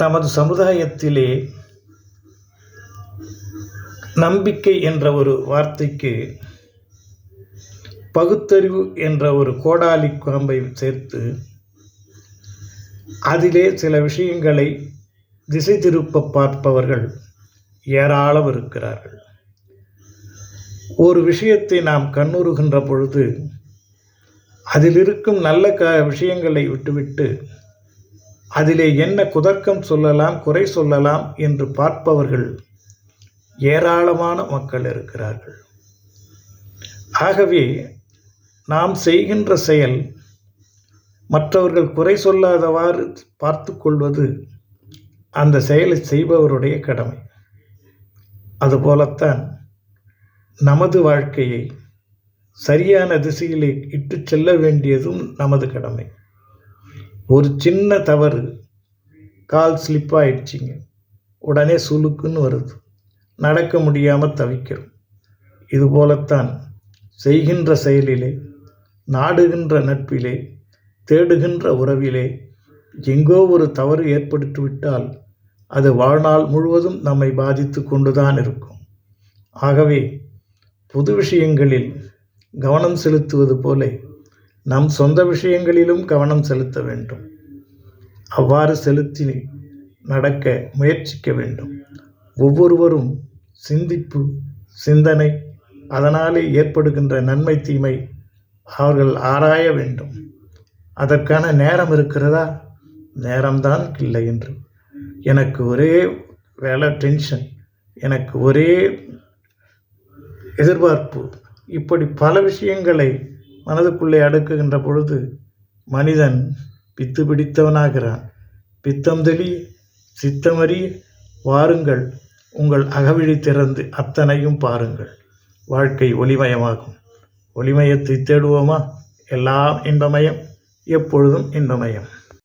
நமது சமுதாயத்திலே நம்பிக்கை என்ற ஒரு வார்த்தைக்கு பகுத்தறிவு என்ற ஒரு கோடாலி குழம்பை சேர்த்து அதிலே சில விஷயங்களை திசை திருப்ப பார்ப்பவர்கள் ஏராளம் இருக்கிறார்கள். ஒரு விஷயத்தை நாம் கண்ணுறுகின்ற பொழுது அதில் இருக்கும் நல்ல விஷயங்களை விட்டுவிட்டு அதிலே என்ன குதர்க்கம் சொல்லலாம், குறை சொல்லலாம் என்று பார்ப்பவர்கள் ஏராளமான மக்கள் இருக்கிறார்கள். ஆகவே நாம் செய்கின்ற செயல் மற்றவர்கள் குறை சொல்லாதவாறு பார்த்து கொள்வது அந்த செயலை செய்பவருடைய கடமை. அதுபோலத்தான் நமது வாழ்க்கையை சரியான திசையிலே இட்டு செல்ல வேண்டியதும் நமது கடமை. ஒரு சின்ன தவறு, கால் ஸ்லிப்பாயிடுச்சிங்க, உடனே சுளுக்குன்னு வருது, நடக்க முடியாமல் தவிக்கிறோம். இதுபோலத்தான் செய்கின்ற செயலிலே, நாடுகின்ற நட்பிலே, தேடுகின்ற உறவிலே எங்கோ ஒரு தவறு ஏற்பட்டுவிட்டால் அது வாழ்நாள் முழுவதும் நம்மை பாதித்து கொண்டுதான் இருக்கும். ஆகவே பொது விஷயங்களில் கவனம் செலுத்துவது போல நம் சொந்த விஷயங்களிலும் கவனம் செலுத்த வேண்டும். அவ்வாறு செலுத்தி நடக்க முயற்சிக்க வேண்டும். ஒவ்வொருவரும் சிந்திப்பு, சிந்தனை, அதனாலே ஏற்படுகின்ற நன்மை தீமை அவர்கள் ஆராய வேண்டும். அதற்கான நேரம் இருக்கிறதா? நேரம்தான் இல்லை என்று. எனக்கு ஒரே வேலை, டென்ஷன், எனக்கு ஒரே எதிர்பார்ப்பு, இப்படி பல விஷயங்களை மனதுக்குள்ளே அடக்குகின்ற பொழுது மனிதன் பித்து பிடித்தவனாகிறான். பித்தம் தெளி சித்தமறி வாருங்கள், உங்கள் அகவிழி திறந்து அத்தனையும் பாருங்கள். வாழ்க்கை ஒளிமயமாகும். ஒளிமயத்தை தேடுவோமா? எல்லாம் இன்பமயம், எப்பொழுதும் இன்பமயம்.